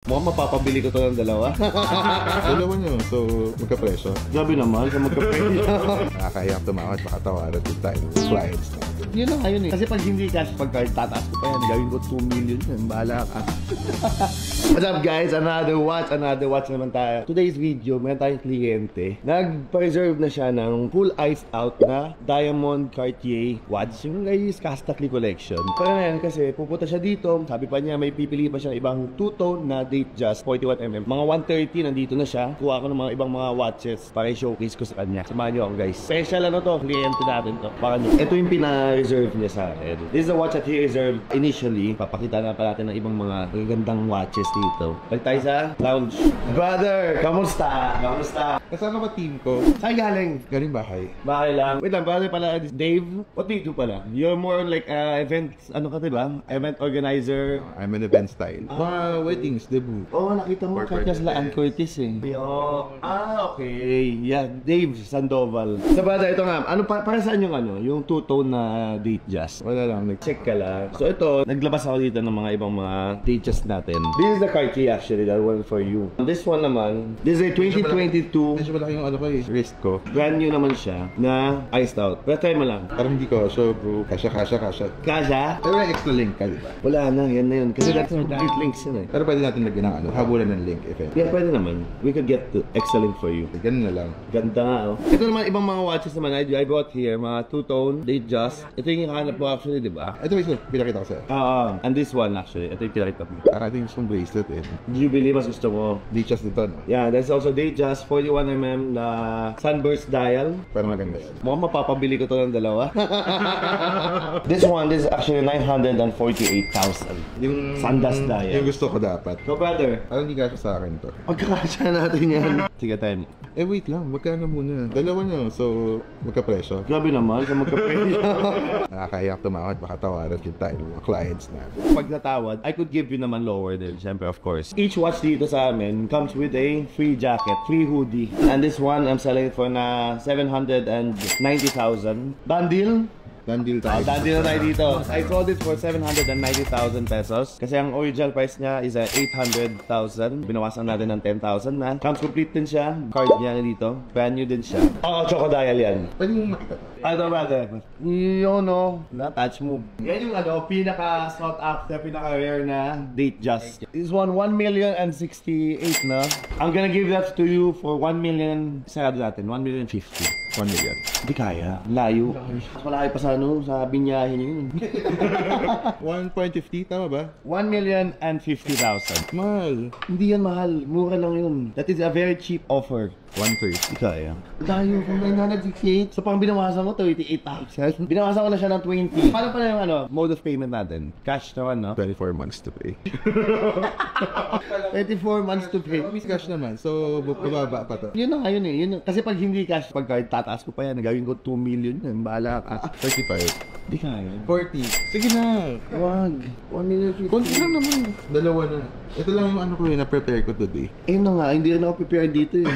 Mukhang mapapabili ko to ng dalawa. Dalawa nyo, so magka-presyo. Grabe naman, sa magka-presyo. Nakakayang tumawad, baka tawaran din tayo. Clients na. Yun lang ayun eh. Kasi pag hindi cash, pag tataas ko pa yan, gawin ko 2 million yan. Bahala ka. What's up guys? Another watch naman tayo. Today's video, meron tayong kliyente. Nag-preserve na siya ng full iced out na Diamond Cartier watch. Yung guys, Castakli collection. Pero na yan kasi pupunta siya dito. Sabi pa niya, may pipili pa siya ibang two-tone na Datejust 41mm. Mga 130 nandito na siya. Kuha ko ng mga ibang mga watches para i-showcase ko sa kanya. Samahan niyo ako guys. Special ano to, kliyente natin to. Ito yung pina-reserve niya sa akin. This is the watch that he reserved initially. Papakita na pa natin ng ibang mga magagandang watches dito. Balik tayo sa lounge. Brother, kamusta? Kasama ba team ko? Saan galing? Galing bahay. Bahay lang. Wait lang, brother pala, Dave. What do you do pala? You're more like event, ano ka diba? Event organizer. I'm an event style. Mga weddings, debut. Oh, nakita mo kanya sila Ann Curtis eh. Oh, okay. Yeah, Dave Sandoval. So brother, ito nga, ano para saan yung ano, yung two-tone na Datejust? Wala lang, Check ka lang. So ito, naglabas ako dito ng mga ibang mga Datejust natin. This is the Cartier actually, that one for you. This one naman, this is a 2022. Medyo malaki yung ano ko eh, wrist ko. Brand new naman siya na iced out. Pero try mo lang. Parang hindi ko, so bro, kasha. Kasha? Pero may extra link ka, diba? Wala na, yan na yun. Kasi that's complete links yun eh. Pero pwede natin lagyan ng ano, habulan ng link if Yeah, pwede naman. We could get the extra link for you. Ganun na lang. Ganda nga oh. Ito naman ibang mga watches naman I brought here, mga two-tone, Datejust. Ito yung hanap mo actually, di ba? Ito may pinakita ko sa'yo. And this one actually, ito yung pinakita mo. Parang ito yung bracelet eh. Do you believe mas gusto mo? Datejust dito, no? Yeah, there's also Datejust 41mm na sunburst dial. Parang maganda yun. Mukhang mapapabili ko to ng dalawa. This is actually 948,000. Yung Sundust dial. Yung gusto ko dapat. So brother, Parang hindi kasya sa akin to. pagkakasya natin yan. Sige tayo. Eh wait lang, magkano muna? Dalawa nyo, so magka-presyo. Grabe naman, sa magka-presyo. Nakakayang tumawad, baka tawaran din tayo mga clients na. Pag natawad, I could give you naman lower din, syempre of course. Each watch dito sa amin comes with a free jacket, free hoodie. And this one, I'm selling it for na 790,000. Bundle? Dandil tayo. Dandil na tayo dito. I sold it for 790,000 pesos. Kasi ang original price niya is 800,000. Binawasan natin ng 10,000 na. Comes complete din siya. Card niya dito. Brand new din siya. Chocodial yan. Pwede yung makita. Ano brother? Yun no. Na-touch move. Yan yung ano, pinaka sought after, pinaka rare na Datejust. This one, 1,068,000 na. I'm gonna give that to you for 1 million. Sarado natin, 1,050,000. 1 million. Hindi kaya. Layo. Mas malaki pa sa ano, sa binyahin yun. 1.50, tama ba? 1,050,000. Mahal. Hindi yan mahal. Mura lang yun. That is a very cheap offer. 130. Kaya. Layo kung 968. So pang binawasan mo, 38,000. Binawasan ko na siya ng 20. Paano pala yung ano, mode of payment natin? Cash naman, no? 24 months to pay. 24 months to pay. Miss cash naman, so bababa pa to. Yun na nga yun eh. Yun, kasi pag hindi cash, pag card, tataas ko pa yan. Gawin ko 2 million yan. Bahala ka. 35. Di kaya. 40. Sige na. Wag. 1,050,000. Konti lang naman. Dalawa na. Ito lang yung ano ko yun, na-prepare ko today. Eh na nga, hindi rin ako prepared dito eh.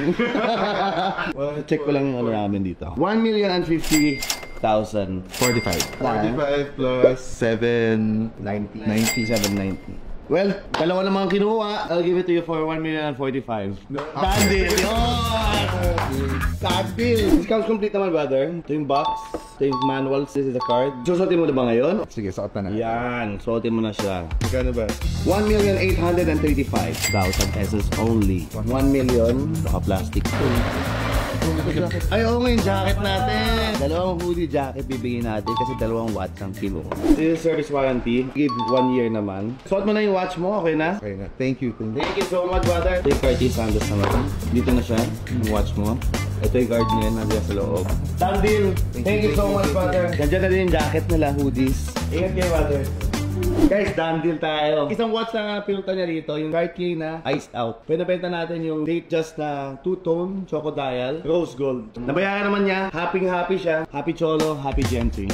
Check ko lang yung ano namin dito. 1,050,000. 45. 45 plus 790. 790. Well, dalawa naman kinuha. I'll give it to you for 1,045,000. Dandil! Dandil! Discount complete naman, brother. Ito yung box. Ito yung manuals. This is the card. Susuotin mo na ba ngayon? Sige, suot na. Yan. Suotin mo na siya. Magkano ba? 1,835,000 pesos only. 1 million. Naka-plastic. Ay, oo nga yung jacket natin. Dalawang hoodie jacket bibigyan natin kasi dalawang watch ang kinuha. This is service warranty. Give 1 year naman. Suot mo na yung watch mo, okay na? Okay na. Thank you. Thank you so much, brother. Ito yung Cartier Sandals naman. Dito na siya, yung watch mo. Ito yung card niya, nandiyan sa loob. Done deal! Thank you so much, brother. Nandiyan na din yung jacket nila, hoodies. Ingat kayo, brother. Guys, done deal tayo. Isang watch na pinunta niya rito, yung Cartier na iced out. Pwede benta natin yung Datejust na two-tone, Chocodial, rose gold. Nabayaran naman niya, happy siya. Happy Cholo, happy Gentry.